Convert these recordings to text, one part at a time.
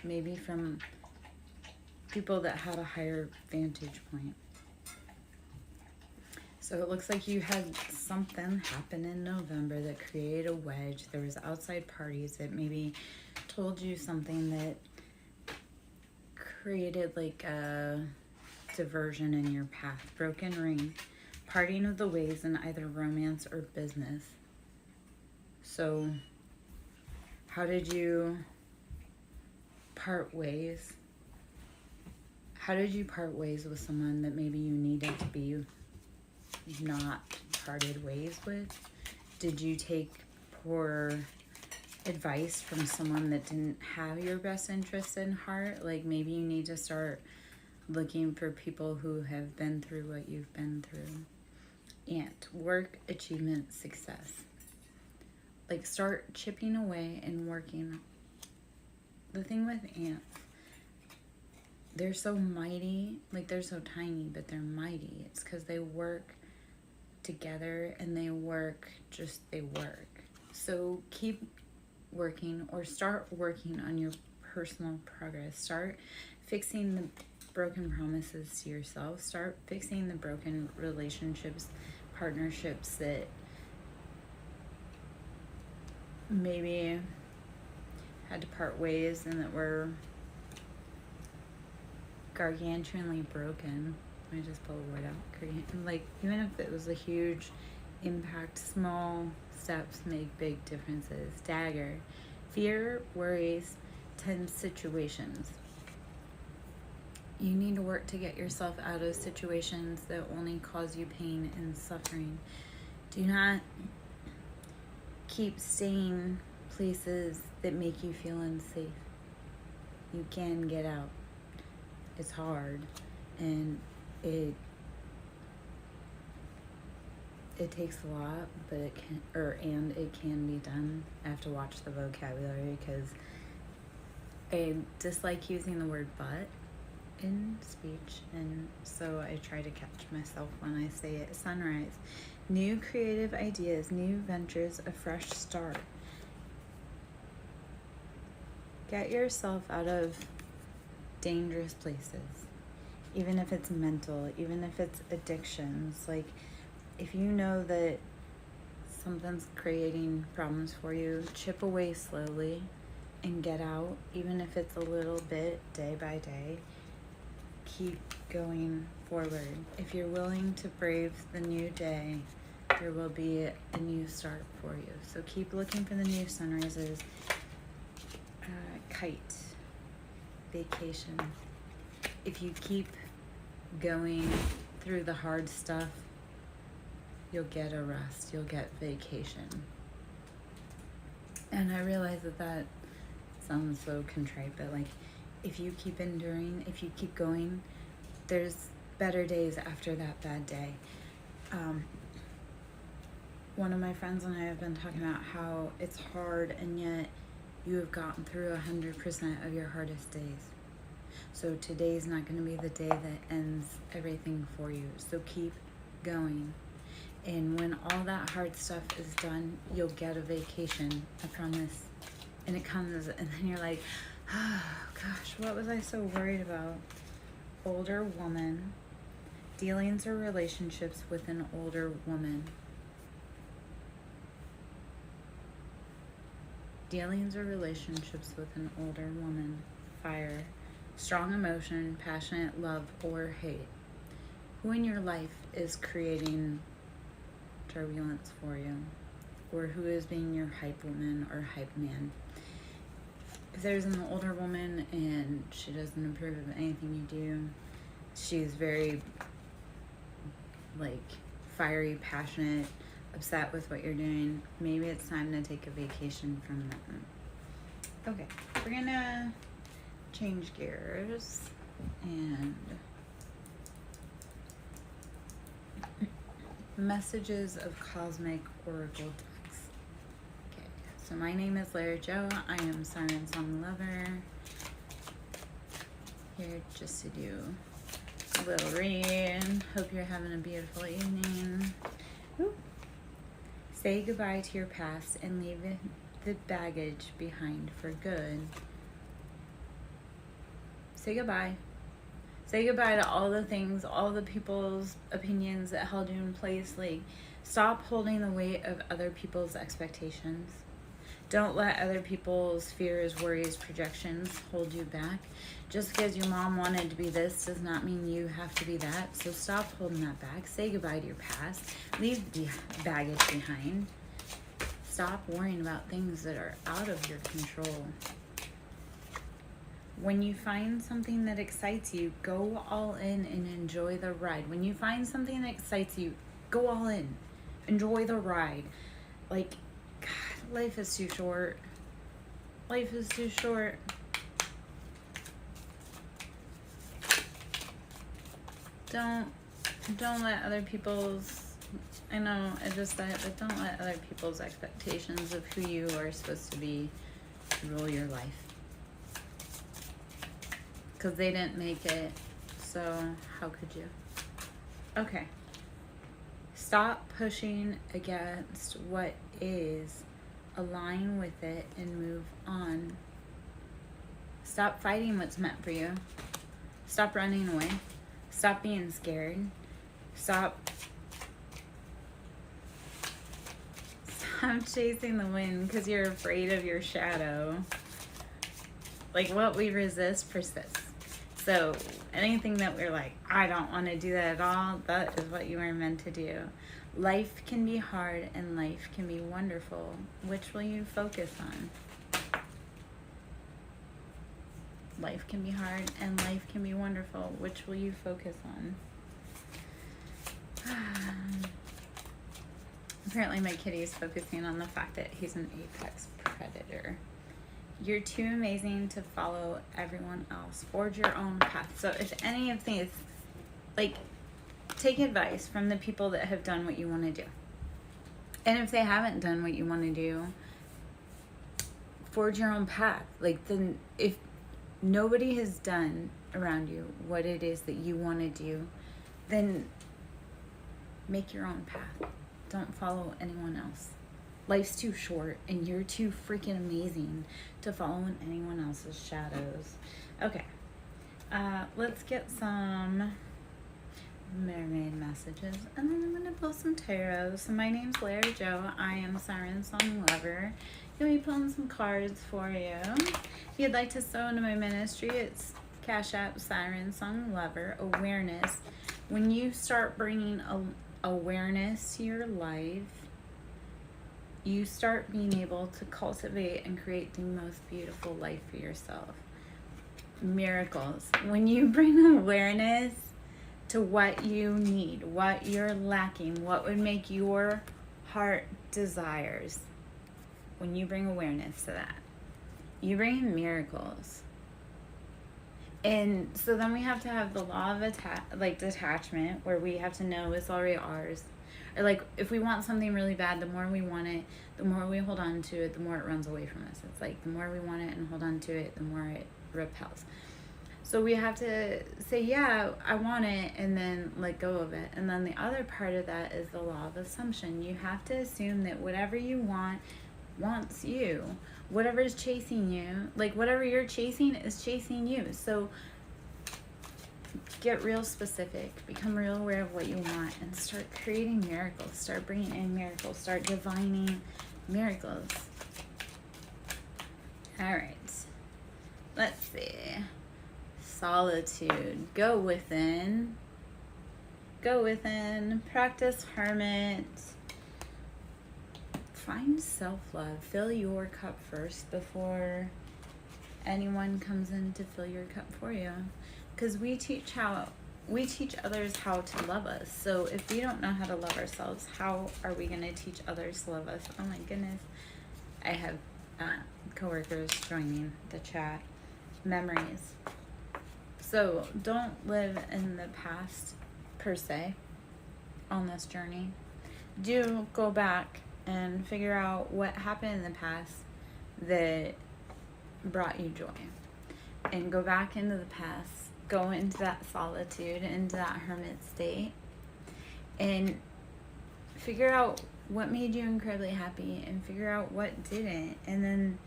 maybe from people that had a higher vantage point. So it looks like you had something happen in November that created a wedge. There was outside parties that maybe told you something that created like a diversion in your path. Broken ring, parting of the ways in either romance or business. So how did you part ways? How did you part ways with someone that maybe you needed to be not parted ways with? Did you take poor advice from someone that didn't have your best interests in heart? Like maybe you need to start looking for people who have been through what you've been through. Ant, work, achievement, success. Like start chipping away and working. The thing with ants, they're so mighty, like they're so tiny, but they're mighty. It's because they work together and they work. So keep working or start working on your personal progress. Start fixing the broken promises to yourself. Start fixing the broken relationships, partnerships that maybe had to part ways and that were gargantuanly broken. Let me just pull a word out. Like, even if it was a huge impact, small steps make big differences. Dagger, fear, worries, tense situations. You need to work to get yourself out of situations that only cause you pain and suffering. Do not keep staying places that make you feel unsafe. You can get out. It's hard, and it takes a lot, but it can be done. I have to watch the vocabulary because I dislike using the word "but" in speech, and so I try to catch myself when I say it. Sunrise, new creative ideas, new ventures, a fresh start. Get yourself out of dangerous places, even if it's mental, even if it's addictions. Like, if you know that something's creating problems for you, chip away slowly and get out, even if it's a little bit, day by day. Keep going forward. If you're willing to brave the new day, there will be a new start for you. So keep looking for the new sunrises. Kite, vacation. If you keep going through the hard stuff, you'll get a rest, you'll get vacation. And I realize that sounds so contrite, but like, if you keep enduring, if you keep going, there's better days after that bad day. One of my friends and I have been talking about how it's hard, and yet you have gotten through 100% of your hardest days. So today's not going to be the day that ends everything for you. So keep going. And when all that hard stuff is done, you'll get a vacation, I promise. And it comes, and then you're like, oh gosh, what was I so worried about? Older woman. Dealings or relationships with an older woman. Dealings or relationships with an older woman. Fire. Strong emotion, passionate love, or hate. Who in your life is creating turbulence for you? Or who is being your hype woman or hype man? If there's an older woman and she doesn't approve of anything you do, she's very, like, fiery, passionate, upset with what you're doing, maybe it's time to take a vacation from them. Okay, we're gonna change gears and messages of cosmic oracle decks. Okay, so my name is Lara Jo. I am SirenSong lover. Here just to do a little read. Hope you're having a beautiful evening. Ooh. Say goodbye to your past and leave the baggage behind for good. say goodbye. Say goodbye to all the things, all the people's opinions that held you in place. Like, stop holding the weight of other people's expectations. Don't let other people's fears, worries, projections hold you back. Just because your mom wanted to be this does not mean you have to be that. So stop holding that back. Say goodbye to your past. Leave the baggage behind. Stop worrying about things that are out of your control. When you find something that excites you, go all in and enjoy the ride. When you find something that excites you, go all in. Enjoy the ride. Like, God, life is too short. Life is too short. Don't let other people's, I know I just said it, but don't let other people's expectations of who you are supposed to be rule your life. Because they didn't make it, so how could you? Okay. Stop pushing against what is. Align with it and move on. Stop fighting what's meant for you. Stop running away. Stop being scared. Stop chasing the wind because you're afraid of your shadow. Like, what we resist persists. So anything that we're like, I don't want to do that at all, that is what you were meant to do. Life can be hard and life can be wonderful. Which will you focus on? Life can be hard and life can be wonderful. Which will you focus on? Apparently my kitty is focusing on the fact that he's an apex predator. You're too amazing to follow everyone else. Forge your own path. So if any of these, like, take advice from the people that have done what you want to do. And if they haven't done what you want to do, forge your own path. Like, then if nobody has done around you what it is that you want to do, then make your own path. Don't follow anyone else. Life's too short and you're too freaking amazing to follow in anyone else's shadows. Okay, let's get some mermaid messages and then I'm gonna pull some tarot. So my name's Larry Joe. I am SirenSong Lover. You'll be pulling some cards for you. If you'd like to sew into my ministry, it's Cash App SirenSong Lover. Awareness. When you start bringing awareness to your life, you start being able to cultivate and create the most beautiful life for yourself. Miracles. When you bring awareness to what you need, what you're lacking, what would make your heart desires, when you bring awareness to that, you bring in miracles. And so then we have to have the law of detachment, where we have to know it's already ours. Or like, if we want something really bad, the more we want it, the more we hold on to it, the more it runs away from us. It's like, the more we want it and hold on to it, the more it repels. So we have to say, yeah, I want it, and then let go of it. And then the other part of that is the law of assumption. You have to assume that whatever you want wants you. Whatever is chasing you, like whatever you're chasing is chasing you. So get real specific, become real aware of what you want, and start creating miracles. Start bringing in miracles. Start divining miracles. All right. Let's see. Solitude. Go within. Go within. Practice hermit. Find self-love. Fill your cup first before anyone comes in to fill your cup for you. Because we teach others how to love us. So if we don't know how to love ourselves, how are we going to teach others to love us? Oh my goodness. I have coworkers joining the chat. Memories. So don't live in the past per se on this journey. Do go back and figure out what happened in the past that brought you joy. And go back into the past. Go into that solitude, into that hermit state, and figure out what made you incredibly happy and figure out what didn't. And then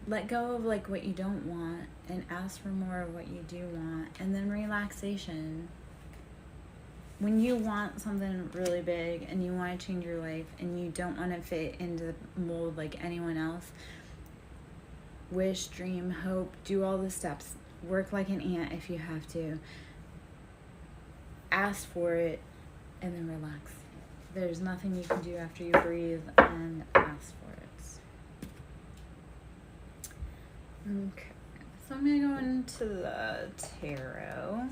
let go of like what you don't want and ask for more of what you do want. And then relaxation. When you want something really big and you want to change your life and you don't want to fit into the mold like anyone else, wish, dream, hope, do all the steps. Work like an ant if you have to. Ask for it and then relax. There's nothing you can do after you breathe and ask for it. Okay, so I'm going to go into the tarot.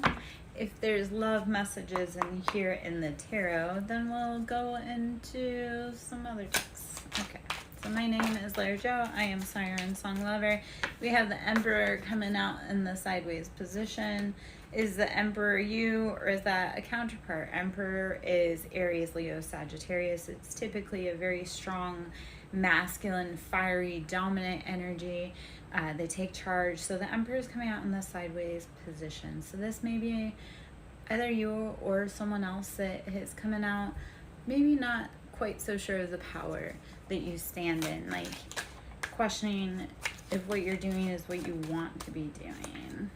If there's love messages in here in the tarot, then we'll go into some other texts. Okay, so my name is Lara Jo. I am SirenSong lover. We have the Emperor coming out in the sideways position. Is the Emperor you, or is that a counterpart? Emperor is Aries, Leo, Sagittarius. It's typically a very strong, masculine, fiery, dominant energy. They take charge. So the Emperor is coming out in the sideways position. So this may be either you or someone else that is coming out, maybe not quite so sure of the power that you stand in, like questioning if what you're doing is what you want to be doing.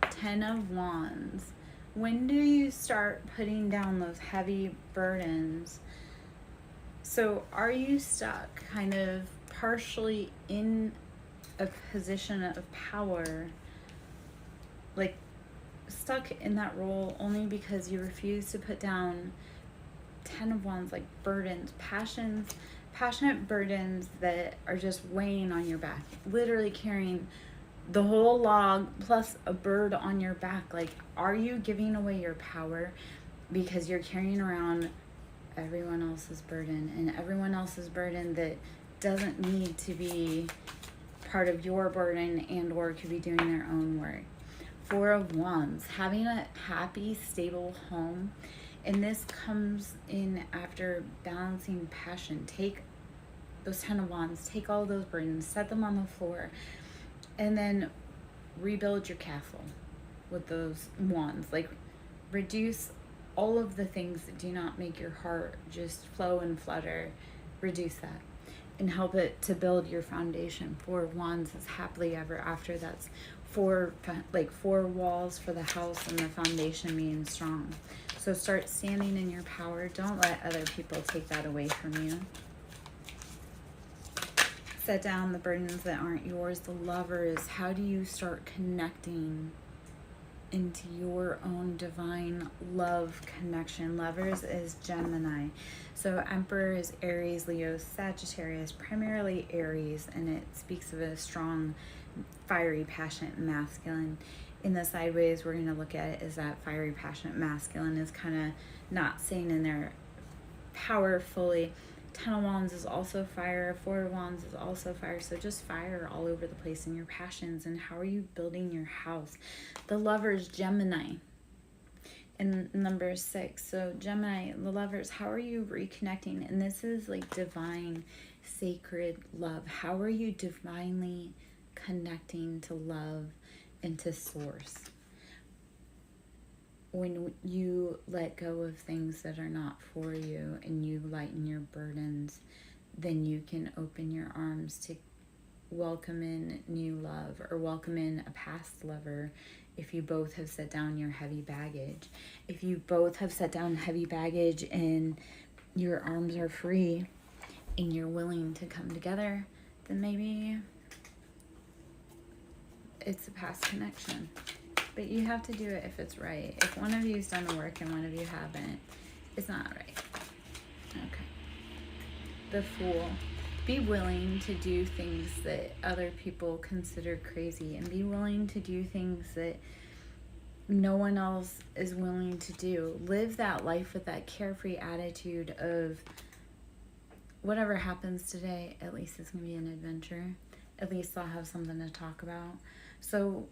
10 of Wands. When do you start putting down those heavy burdens? So are you stuck kind of partially in a position of power, like stuck in that role only because you refuse to put down 10 of Wands, like burdens, passionate burdens that are just weighing on your back, literally carrying the whole log plus a bird on your back? Like, are you giving away your power because you're carrying around everyone else's burden, and everyone else's burden that doesn't need to be part of your burden and or could be doing their own work? 4 of Wands, having a happy, stable home. And this comes in after balancing passion. Take those 10 of Wands, take all those burdens, set them on the floor, and then rebuild your castle with those wands. Like, reduce all of the things that do not make your heart just flow and flutter. Reduce that and help it to build your foundation. 4 of Wands is happily ever after. That's four walls for the house and the foundation being strong. So start standing in your power. Don't let other people take that away from you. Set down the burdens that aren't yours. The Lovers, how do you start connecting into your own divine love connection? Lovers is Gemini. So Emperor is Aries, Leo, Sagittarius, primarily Aries, and it speaks of a strong, fiery, passionate masculine. In the sideways, we're going to look at it as that fiery, passionate masculine is kind of not staying in their power fully. 10 of Wands is also fire. 4 of Wands is also fire. So just fire all over the place in your passions. And how are you building your house? The Lovers, Gemini. And number 6. So Gemini, the Lovers, how are you reconnecting? And this is like divine, sacred love. How are you divinely connecting to love and to source? When you let go of things that are not for you and you lighten your burdens, then you can open your arms to welcome in new love or welcome in a past lover. If you both have set down your heavy baggage, if you both have set down heavy baggage and your arms are free and you're willing to come together, then maybe it's a past connection. But you have to do it if it's right. If one of you's done the work and one of you haven't, it's not right. Okay. The Fool. Be willing to do things that other people consider crazy, and be willing to do things that no one else is willing to do. Live that life with that carefree attitude of whatever happens today, at least it's going to be an adventure. At least I'll have something to talk about. So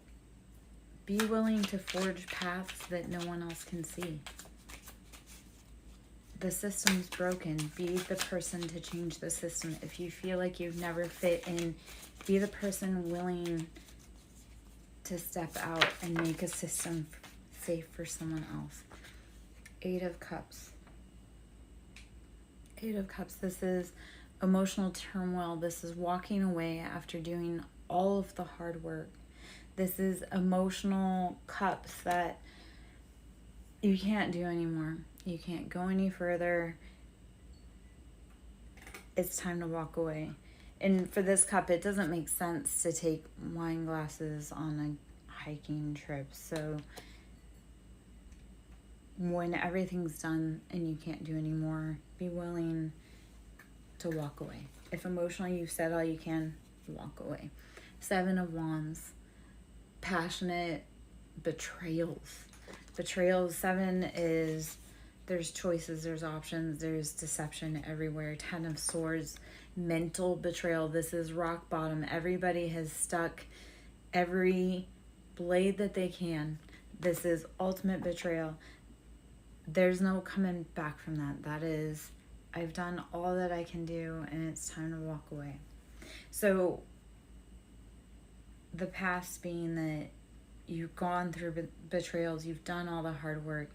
be willing to forge paths that no one else can see. The system's broken. Be the person to change the system. If you feel like you've never fit in, be the person willing to step out and make a system safe for someone else. 8 of Cups. 8 of Cups. This is emotional turmoil. This is walking away after doing all of the hard work. This is emotional cups that you can't do anymore. You can't go any further. It's time to walk away. And for this cup, it doesn't make sense to take wine glasses on a hiking trip. So when everything's done and you can't do anymore, be willing to walk away. If emotionally you've said all you can, walk away. 7 of Wands, passionate betrayals. Betrayals, 7 is there's choices, there's options, there's deception everywhere. 10 of Swords, mental betrayal. This is rock bottom. Everybody has stuck every blade that they can. This is ultimate betrayal. There's no coming back from that. That is, I've done all that I can do and it's time to walk away. So the past being that you've gone through betrayals, you've done all the hard work,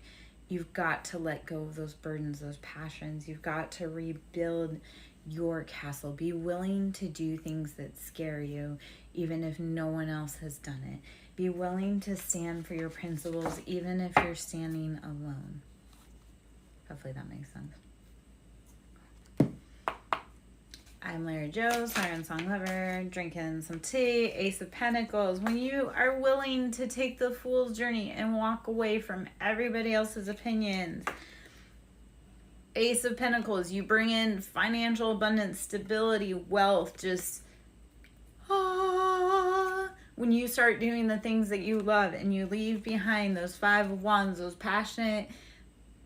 you've got to let go of those burdens, those passions. You've got to rebuild your castle. Be willing to do things that scare you, even if no one else has done it. Be willing to stand for your principles, even if you're standing alone. Hopefully that makes sense. I'm Larry Joe, SirenSong lover, drinking some tea, Ace of Pentacles. When you are willing to take the fool's journey and walk away from everybody else's opinions, Ace of Pentacles, you bring in financial abundance, stability, wealth, just when you start doing the things that you love and you leave behind those 5 of Wands, those passionate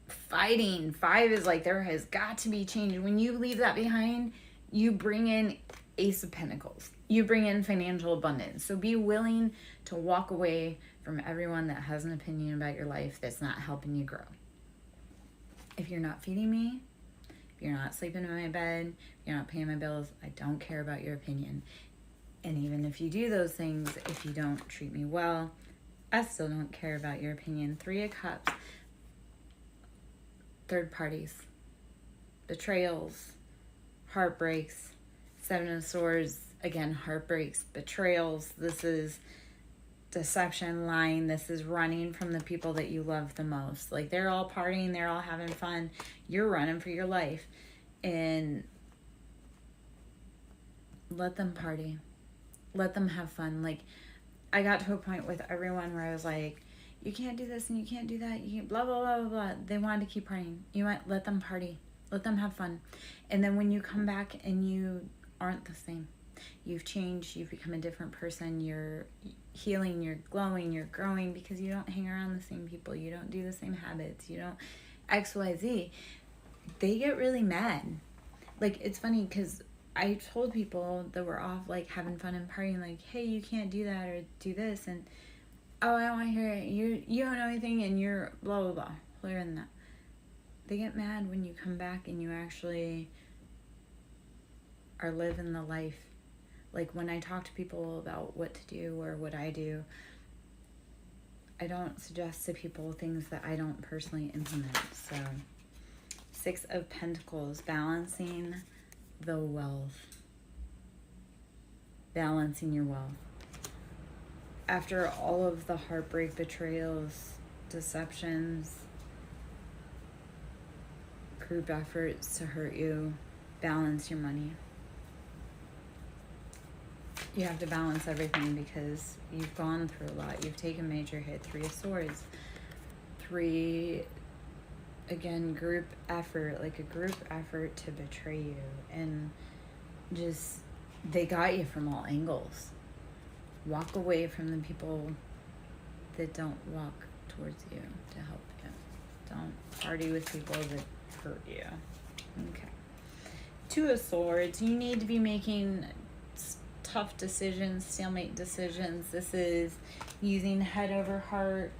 fighting. 5 is like there has got to be change. When you leave that behind, you bring in Ace of Pentacles. You bring in financial abundance. So be willing to walk away from everyone that has an opinion about your life that's not helping you grow. If you're not feeding me, if you're not sleeping in my bed, if you're not paying my bills, I don't care about your opinion. And even if you do those things, if you don't treat me well, I still don't care about your opinion. 3 of Cups, third parties, betrayals, heartbreaks. 7 of Swords, again, heartbreaks, betrayals. This is deception, lying. This is running from the people that you love the most. Like, they're all partying, they're all having fun. You're running for your life. And let them party. Let them have fun. Like, I got to a point with everyone where I was like, you can't do this and you can't do that. You can't blah, blah, blah, blah, blah. They wanted to keep partying. You might let them party. Let them have fun. And then when you come back and you aren't the same, you've changed, you've become a different person, you're healing, you're glowing, you're growing because you don't hang around the same people, you don't do the same habits, you don't XYZ, they get really mad. Like, it's funny because I told people that were off, like, having fun and partying, like, hey, you can't do that or do this, and oh, I don't want to hear it, you don't know anything, and you're blah, blah, blah, clearer than that. They get mad when you come back and you actually are living the life. Like, when I talk to people about what to do or what I do, I don't suggest to people things that I don't personally implement. So, 6 of Pentacles, balancing the wealth. Balancing your wealth. After all of the heartbreak, betrayals, deceptions, group efforts to hurt you, balance your money. You have to balance everything because you've gone through a lot. You've taken major hit. 3 of Swords. 3, again, group effort, like a group effort to betray you. And just, they got you from all angles. Walk away from the people that don't walk towards you to help you. Don't party with people that hurt you. Okay. 2 of Swords. You need to be making tough decisions, stalemate decisions. This is using head over heart,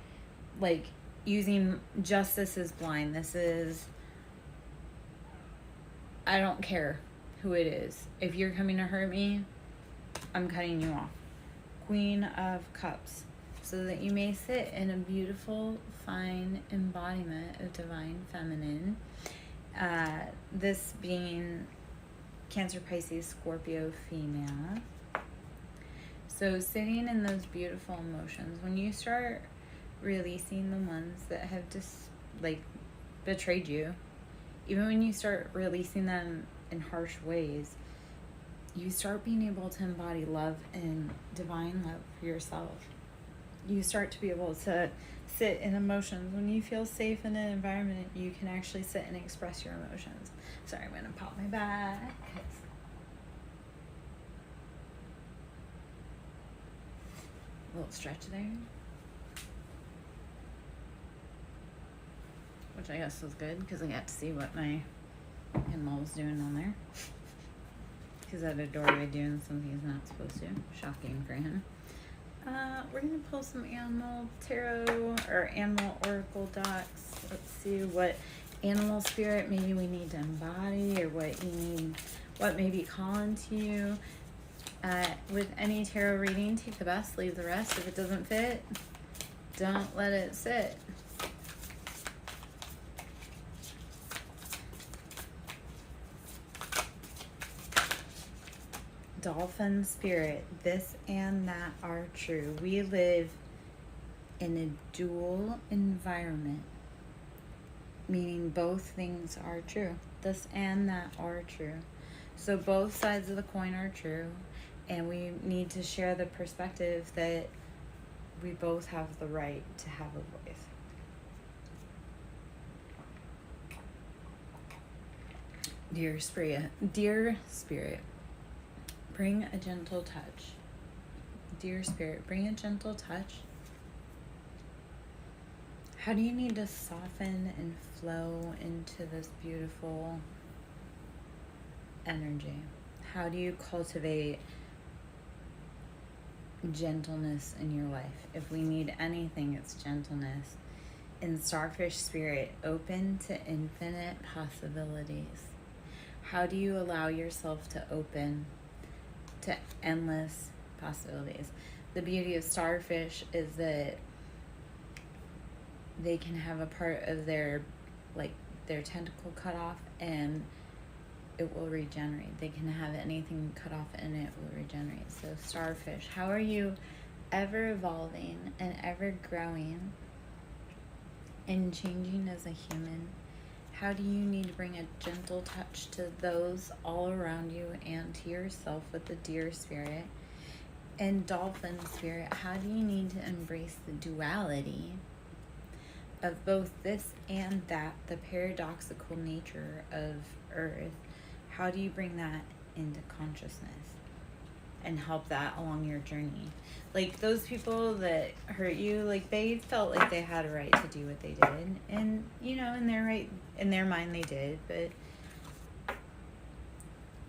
like using justice is blind. This is, I don't care who it is. If you're coming to hurt me, I'm cutting you off. Queen of Cups. So that you may sit in a beautiful, fine embodiment of divine feminine. This being Cancer, Pisces, Scorpio, female. So sitting in those beautiful emotions, when you start releasing the ones that have just like betrayed you, even when you start releasing them in harsh ways, you start being able to embody love and divine love for yourself. You start to be able to sit in emotions. When you feel safe in an environment, you can actually sit and express your emotions. Sorry, I'm going to pop my back. A little stretch there. Which I guess was good because I got to see what my in-law was doing on there. He's at a doorway doing something he's not supposed to. Shocking for him. We're going to pull some animal tarot or animal oracle decks. Let's see what animal spirit maybe we need to embody, or what you need, what may be calling to you. With any tarot reading, take the best, leave the rest. If it doesn't fit, don't let it sit. Dolphin spirit, this and that are true. We live in a dual environment, meaning both things are true. This and that are true. So both sides of the coin are true, and we need to share the perspective that we both have the right to have a voice. Dear Spirit, bring a gentle touch. Dear Spirit, bring a gentle touch. How do you need to soften and flow into this beautiful energy? How do you cultivate gentleness in your life? If we need anything, it's gentleness. In Starfish Spirit, open to infinite possibilities. How do you allow yourself to open to endless possibilities? The beauty of starfish is that they can have a part of their tentacle cut off and it will regenerate. They can have anything cut off and it will regenerate. So starfish, how are you ever evolving and ever growing and changing as a human? How do you need to bring a gentle touch to those all around you and to yourself with the deer spirit? And dolphin spirit, how do you need to embrace the duality of both this and that, the paradoxical nature of Earth? How do you bring that into consciousness and help that along your journey? Like those people that hurt you, like they felt like they had a right to do what they did, and you know, in their mind they did, but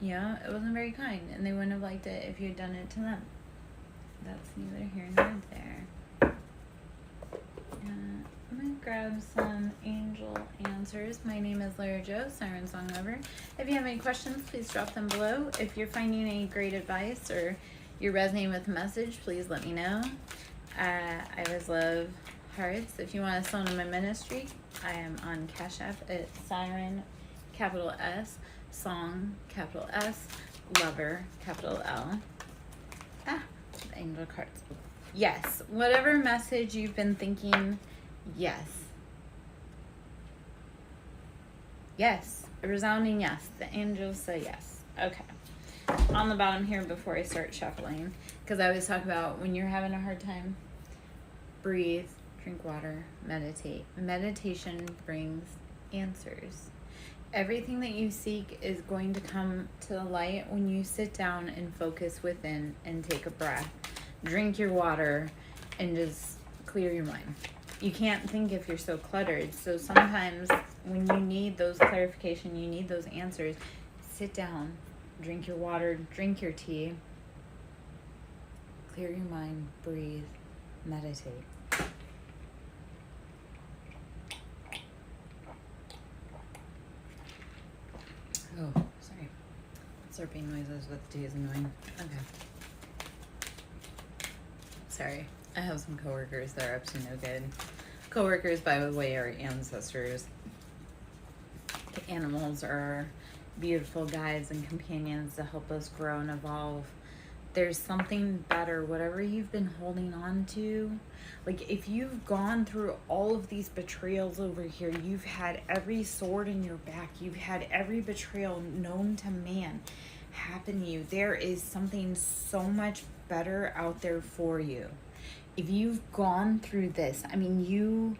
yeah, it wasn't very kind, and they wouldn't have liked it if you had done it to them. That's neither here nor there. I'm gonna grab some angel answers. My name is Lara Jo, SirenSong lover. If you have any questions, please drop them below. If you're finding any great advice or you're resonating with the message, please let me know. I always love hearts. If you want to sow in my ministry, I am on Cash App at Siren, capital S, Song, capital S, Lover, capital L. The angel cards. Yes, whatever message you've been thinking, yes. Yes, a resounding yes. The angels say yes. Okay. On the bottom here before I start shuffling, because I always talk about when you're having a hard time, breathe, drink water, meditate. Meditation brings answers. Everything that you seek is going to come to the light when you sit down and focus within and take a breath. Drink your water and just clear your mind. You can't think if you're so cluttered. So sometimes when you need those clarification, you need those answers, sit down, drink your water, drink your tea, clear your mind, breathe, meditate. Oh, sorry. Slurping noises with tea is annoying. Okay. Sorry. I have some coworkers that are up to no good. Coworkers, by the way, are ancestors. The animals are beautiful guides and companions to help us grow and evolve. There's something better. Whatever you've been holding on to, like if you've gone through all of these betrayals over here, you've had every sword in your back, you've had every betrayal known to man happen to you. There is something so much better out there for you. If you've gone through this, I mean,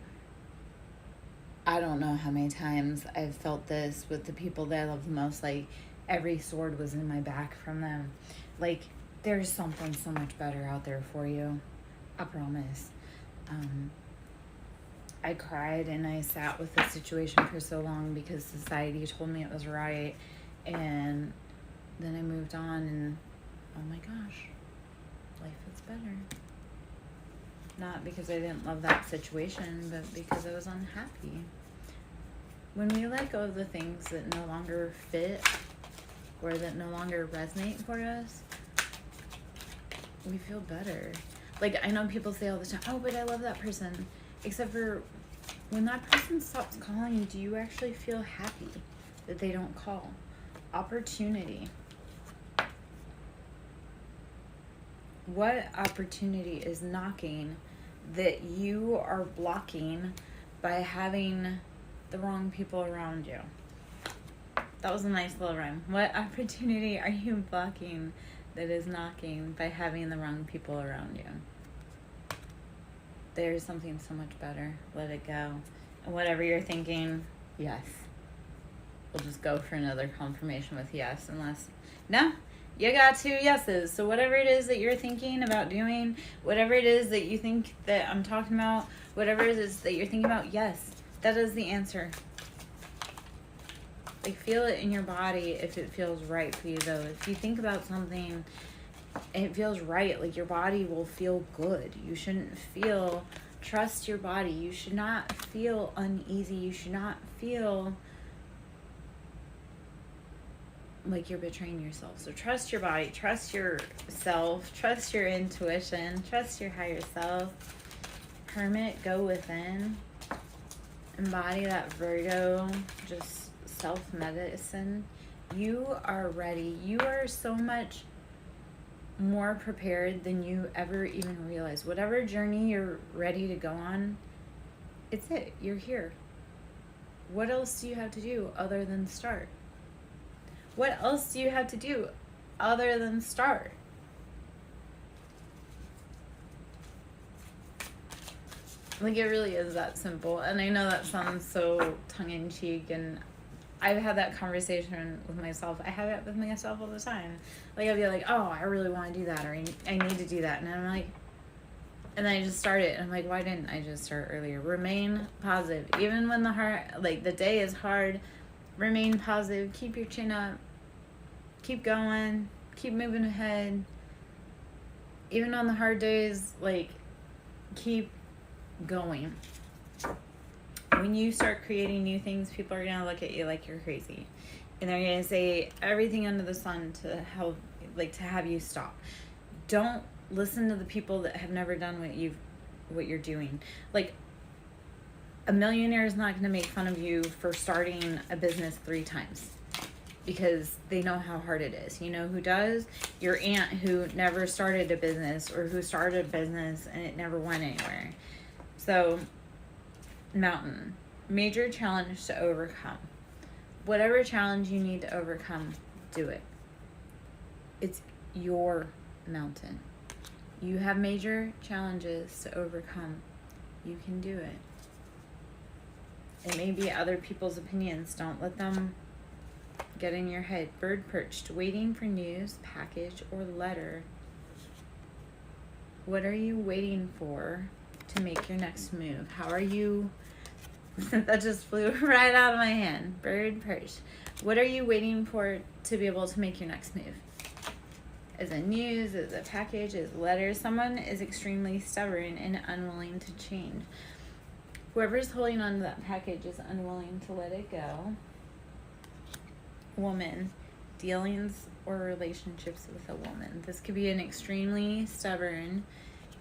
I don't know how many times I've felt this with the people that I love the most. Like, every sword was in my back from them. Like, there's something so much better out there for you. I promise. I cried and I sat with the situation for so long because society told me it was right. And then I moved on and, oh my gosh, life is better. Not because I didn't love that situation, but because I was unhappy. When we let go of the things that no longer fit or that no longer resonate for us, we feel better. Like, I know people say all the time, oh, but I love that person. Except for when that person stops calling, do you actually feel happy that they don't call? Opportunity. What opportunity is knocking that you are blocking by having the wrong people around you? That was a nice little rhyme. What opportunity are you blocking that is knocking by having the wrong people around you? There's something so much better. Let it go. And whatever you're thinking, yes. We'll just go for another confirmation with yes, unless, no, you got 2 yeses. So whatever it is that you're thinking about doing, whatever it is that you think that I'm talking about, whatever it is that you're thinking about, yes, that is the answer. Like, feel it in your body if it feels right for you, though. If you think about something and it feels right, like, your body will feel good. You shouldn't feel, trust your body. You should not feel uneasy. You should not feel like you're betraying yourself. So trust your body, trust yourself, trust your intuition, trust your higher self. Hermit, go within. Embody that Virgo, just self-medicine. You are ready. You are so much more prepared than you ever even realize. Whatever journey you're ready to go on, it's it. You're here. What else do you have to do other than start? What else do you have to do other than start? Like, it really is that simple. And I know that sounds so tongue-in-cheek, and I've had that conversation with myself. I have it with myself all the time. Like, I'll be like, oh, I really want to do that, or I need to do that. And I'm like, and then I just start it. And I'm like, why didn't I just start earlier? Remain positive. Even when the day is hard, remain positive. Keep your chin up. Keep going. Keep moving ahead. Even on the hard days, like, keep going. When you start creating new things, people are going to look at you like you're crazy. And they're going to say everything under the sun to help, like, to have you stop. Don't listen to the people that have never done what you're doing. Like, a millionaire is not going to make fun of you for starting a business 3 times because they know how hard it is. You know who does? Your aunt who never started a business, or who started a business and it never went anywhere. So, mountain. Major challenge to overcome. Whatever challenge you need to overcome, do it. It's your mountain. You have major challenges to overcome. You can do it. It may be other people's opinions. Don't let them get in your head. Bird perched, waiting for news, package, or letter. What are you waiting for to make your next move? How are you... That just flew right out of my hand. Bird perched. What are you waiting for to be able to make your next move? Is it news? Is it package? Is it letter? Someone is extremely stubborn and unwilling to change. Whoever's holding on to that package is unwilling to let it go. Woman, dealings or relationships with a woman. This could be an extremely stubborn,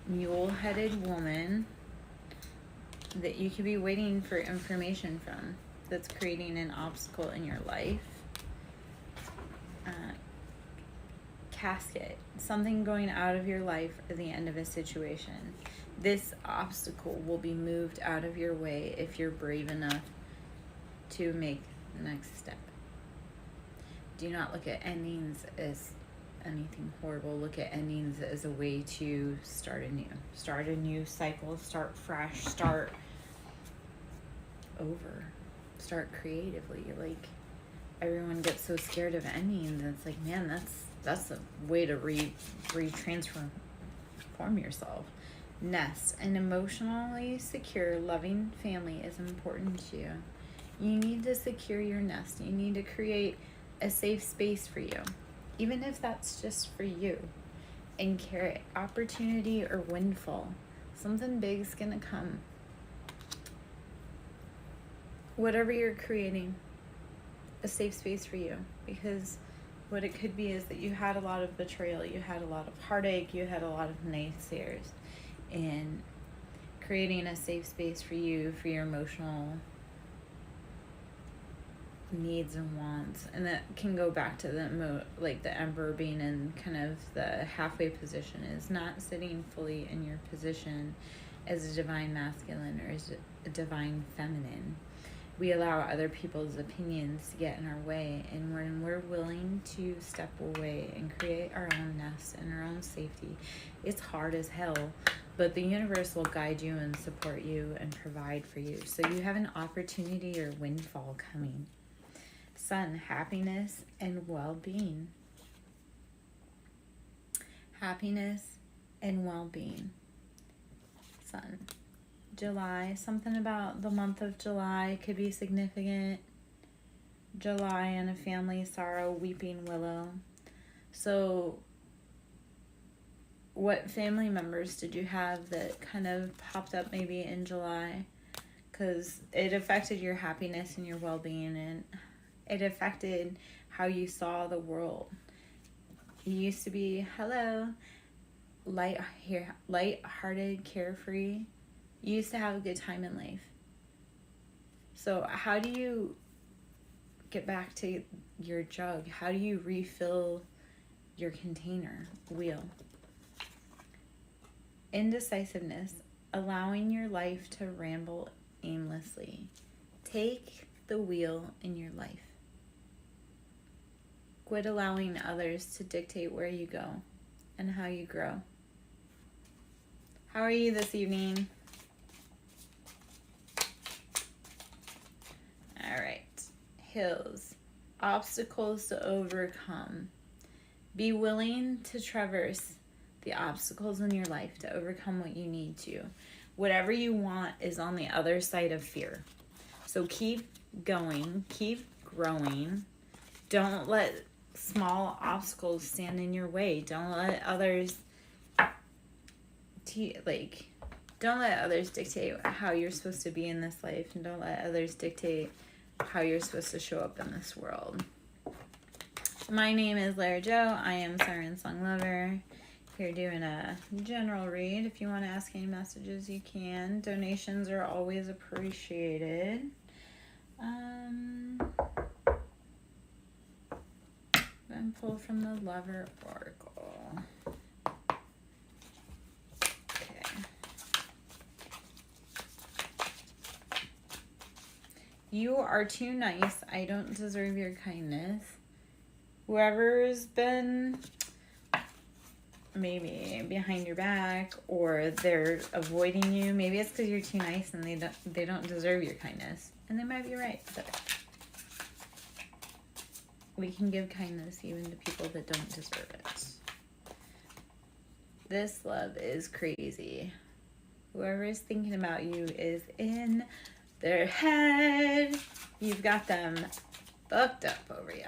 mule-headed woman that you could be waiting for information from, that's creating an obstacle in your life. casket, something going out of your life at the end of a situation. This obstacle will be moved out of your way if you're brave enough to make the next step. Do not look at endings as anything horrible. Look at endings as a way to start a new cycle, start fresh, start over, start creatively. Like, everyone gets so scared of endings, and it's like, man, that's a way to transform yourself. Nest. An emotionally secure, loving family is important to you. You need to secure your nest. You need to create a safe space for you, even if that's just for you. And carrot. Opportunity or windfall. Something big's gonna come. Whatever you're creating, a safe space for you, because what it could be is that you had a lot of betrayal, you had a lot of heartache, you had a lot of naysayers, and creating a safe space for you, for your emotional needs and wants. And that can go back to the emperor being in kind of the halfway position, is not sitting fully in your position as a divine masculine or as a divine feminine. We allow other people's opinions to get in our way, and when we're willing to step away and create our own nest and our own safety, it's hard as hell, but the universe will guide you and support you and provide for you. So you have an opportunity or windfall coming. Sun, happiness and well-being. Happiness and well-being. Sun. July, something about the month of July could be significant. July and a family sorrow, weeping willow. So what family members did you have that kind of popped up maybe in July? Because it affected your happiness and your well-being, and it affected how you saw the world. You used to be, light-hearted, carefree. You used to have a good time in life. So how do you get back to your jug? How do you refill your container? Wheel. Indecisiveness, allowing your life to ramble aimlessly. Take the wheel in your life. Quit allowing others to dictate where you go and how you grow. How are you this evening? All right. Hills. Obstacles to overcome. Be willing to traverse the obstacles in your life to overcome what you need to. Whatever you want is on the other side of fear. So keep going, keep growing. Don't let small obstacles stand in your way. Don't let others don't let others dictate how you're supposed to be in this life, and don't let others dictate how you're supposed to show up in this world. My name is Lara Jo. I am SirenSong Lover. Here doing a general read. If you want to ask any messages, you can. Donations are always appreciated. Then pull from the Lover Oracle. You are too nice. I don't deserve your kindness. Whoever's been maybe behind your back, or they're avoiding you, maybe it's because you're too nice and they don't deserve your kindness. And they might be right, but we can give kindness even to people that don't deserve it. This love is crazy. Whoever is thinking about you is in their head. You've got them fucked up over you.